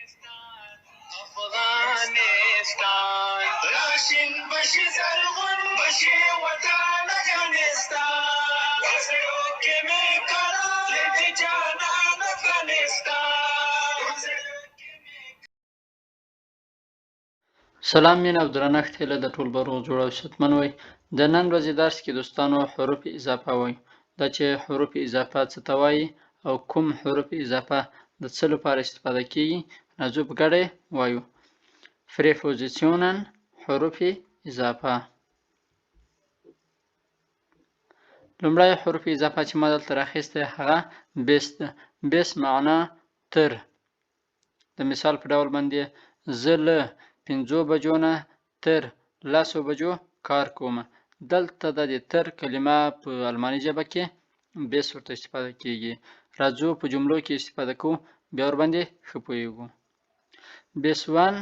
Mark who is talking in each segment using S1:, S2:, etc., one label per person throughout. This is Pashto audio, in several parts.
S1: افغانستان راشین بشي زرغون بشي وطن افغانستان وزرو کې مې کړه دې جانان افغانستان.
S2: سلام مین او درنښت هیله د ټول به روغ جوړ او شتمن وي. د نن ورځې درس کې دوستانو حروف اضافه وایو. دا چې حروف اضافه څه ته وایي او کوم حروف اضافه د څه لپاره استفاده کیږي راځو په ګډه یې وایو. پریپوزیسیونن حروف اضافه. لومړی حروف اضافه چې ما دلته راخیستی هغه بیس ده. بیس معنا تر. د مثال په ډول باندې زه له 5 بجو نه تر 10 بجو کار کوم. دلته د تر کلمه په الماني ژبه کې بیس ورته استفاده کیږي. راځو په جملو کې استفاده کوو بیا ورباندې ښه پوهیږو. بیس 1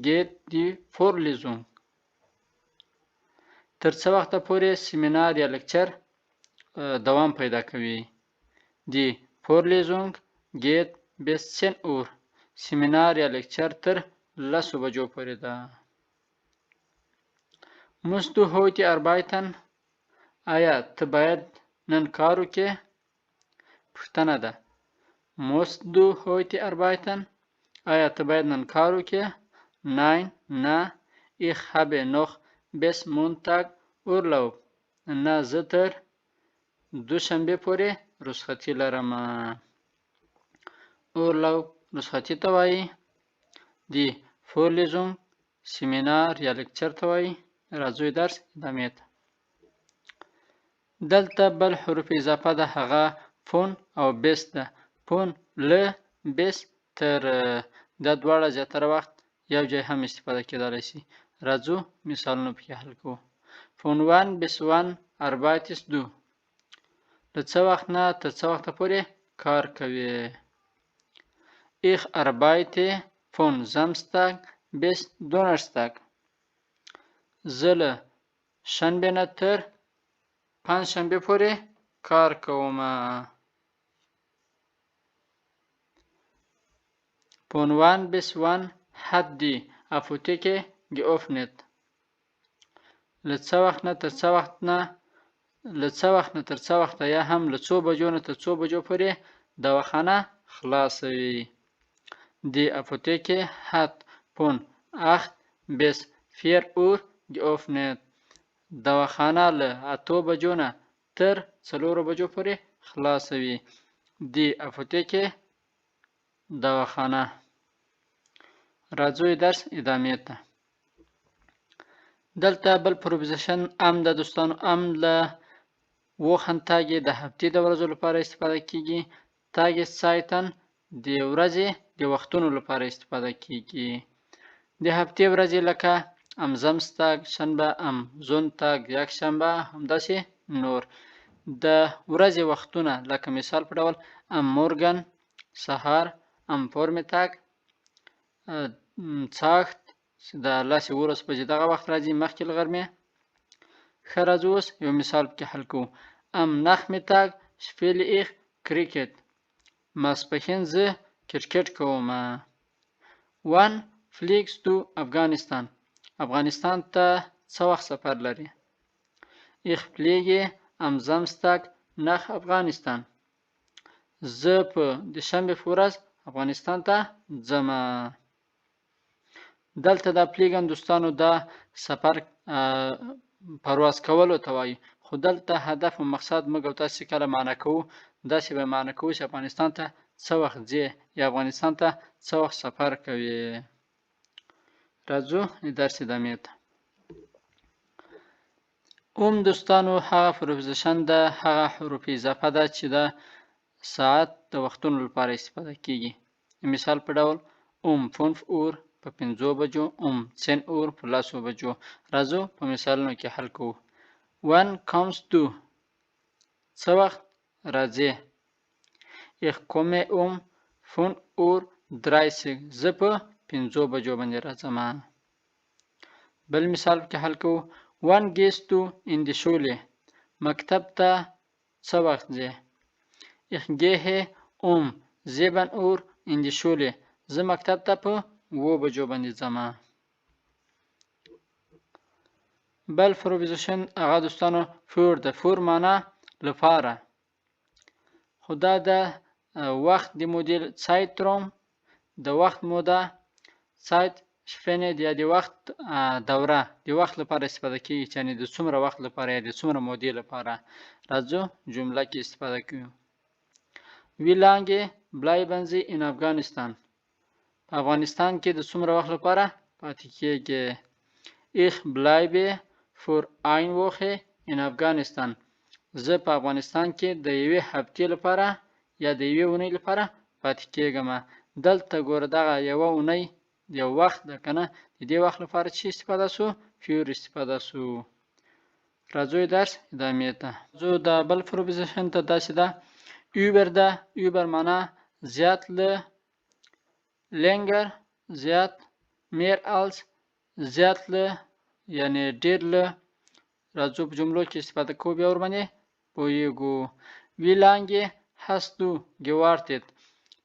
S2: geht die Vorlesung. تر څه وخته پورې سیمینار یا لکچر دوام پیدا کوي. Die Vorlesung geht bis 10 Uhr. سیمینار یا لکچر تر 10 بجو پورې ده. musst du heute arbeiten؟ آیا ته باید نن کار وکې؟ پوښتنه ده. musst du heute arbeiten؟ آیا ته باید نن کار وکې؟ nein نه. ich habe noch bis Montag Urlaub. نه زه تر دوشنبه پورې رخصتي لرم. Urlaub رخصتي ته وایي. Die Vorlesung سیمینار یا لکچر ته وایي. راځو درس ادامې ته. دلته بل حروف اضافه ده هغه فون او بیس ده. فون له بیس تر دا دواړه زیاتره وخت یو ځای هم استفاده کېدلی شي. راځو مثالونه پکې حل کوو. فون 1 bis 1 arbeitest du؟ له څه وخت نه تر څه وخته پورې کار کوي. Ich arbeite von Samstag bis Donnerstag. زه له شنبې نه تر پنجشنبې پورې کار کوم. Von 1 bis 1 hat die Apotheke geöffnet. له څه وخت نه تر څه وخت نه له څه وخت نه تر څه وخته یا هم له څو بجو نه تر څو بجو پورې دواخانه خلاصه وي. Die Apotheke hat von 8 bis 4 Uhr geöffnet. دواخانه له 8 بجو نه تر 4 بجو پورې خلاصه وي. Die Apotheke دواخانه. راځو درس ادامې ته. دلته بل پروپوزیشن ام د دوستانو. ام له وخن تاګې د هفتې د ورځو لپاره استفاده کیږي. تاګې سایتن د ورځې د وختونو لپاره استفاده کیږي. د هفتې ورځې لکه ام زمستاګ شنبه، ام زونتاګ یکشنبه، همداسې نور. د ورځې وختونه لکه مثال په ډول ام مورګن سهار، ام فورمیتاګ څاښت د 10:11 بجې دغه وخت راځي مخکې له غرمې. ښه راځو اوس یو مثال پکې حل کوو. ام nachmittag spiele ich Cricket. ماسپښین زه کرکټ کوم. Wann fliegst du Afghanistan؟ افغانستان ته څه وخت سفر لري. Ich fliege am Samstag nach Afghanistan. زه په دوشنبې په ورځ افغانستان ته ځم. دلته دا فلیګن دوستانو دا سفر پرواز کولو ته وایي. خو دلته هدف او مقصد موږ او تاسې کله معنا کوو داسې به معنا کوو چې افغانستان ته څه وخت ځې یا افغانستان ته څه وخت سفر کوي. راځو درس ادامې ته. دوستانو هغه پروپوزیشن ده، هغه حروف اضافه ده چې د ساعت د وختونو لپاره استفاده کیږي. مثال په ډول 5 Uhr په 5 بجو، 10 Uhr په 10 بجو. راځو په مثالونو کې حل کوو. Wann kommst du؟ څه وخت راځې. Ich komme 5:30. زه په 5 بجو باندې راځم. بل مثال کې حل کوو. Wann gehst du in die Schule؟ مکتب ته څه وخت ځې. Ich gehe 7 Uhr in die Schule. زه مکتب ته په 7 بجو باندې ځم. بل پروپوزیشن هغه دوستانو فور ده. فور معنا لپاره، خو دا د وخت د مدل Zeitraum د وخت موده Zeit شفنه یا د وخت دوره د وخت لپاره استفاده کیږي، یعنی د څومره وخت لپاره یا د څومره مودې لپاره. راځو جمله کې استفاده کوو. Wie lange bleiben Sie in Afghanistan؟ په افغانستان کې د څومره وخت لپاره پاتې کیږي؟ Ich bleibe für eine Woche in Afghanistan. زه په افغانستان کې د یوې هفتې لپاره یا د یوې اونۍ لپاره پاتې کیږم. دلته ګوره دغه یوه اونۍ یو وخت ده کنه، د دې وخت لپاره چې استفاده سو فور استفاده سو. راځو درس ادامه ته. زه د بل پروپوزیشن ته داسې ده. über ده. über معنا زیات له، länger زیات، mehr als زیات له یعنی ډیر له. راځو په جملو کې استفاده کوو بیا ورباندې پوهیږو. Wie lange hast du gewartet؟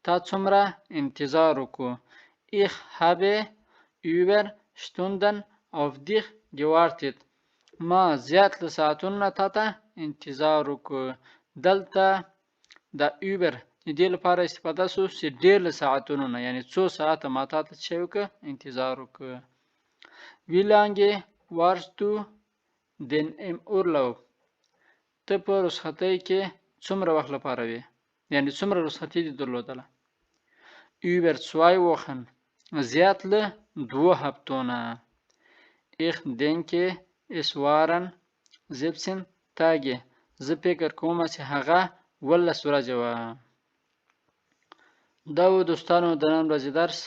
S2: تا څومره انتظار وکړو؟ Ich habe über Stunden auf dich gewartet. ما زیات له ساعتونو نه تا ته انتظار وکړو. دلته د über د دې لپاره استفاده سو چې ډیر له ساعتونو نه، یعنی څو ساعته ما تا ته څه وکړو؟ انتظار وکړو. Wie lange warst du denn im Urlaub؟ ته په رخصتۍ کې څومره وخت لپاره وې، یعنی څومره رخصتي دې درلودله؟ Über 2 Wochen زیات له 2 هفتو نه. Ich denke es waren 17 Tage. زه فکر کوم چې هغه 12 ورځې وه. دا و دوستانو د نن ورځې درس.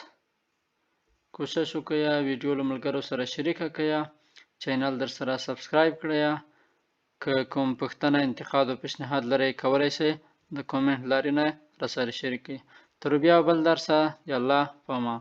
S2: کوشش وکړئ ویډیو له ملګرو سره شریکه کړئ، چینل در سره سبسکرایب کړئ. که کوم پوښتنه، انتقاد او پیشنهاد لرئ کولی شئ د کومنټ لارې نه راسره شریک کړئ. تر بیا بل درسه، د الله په امان.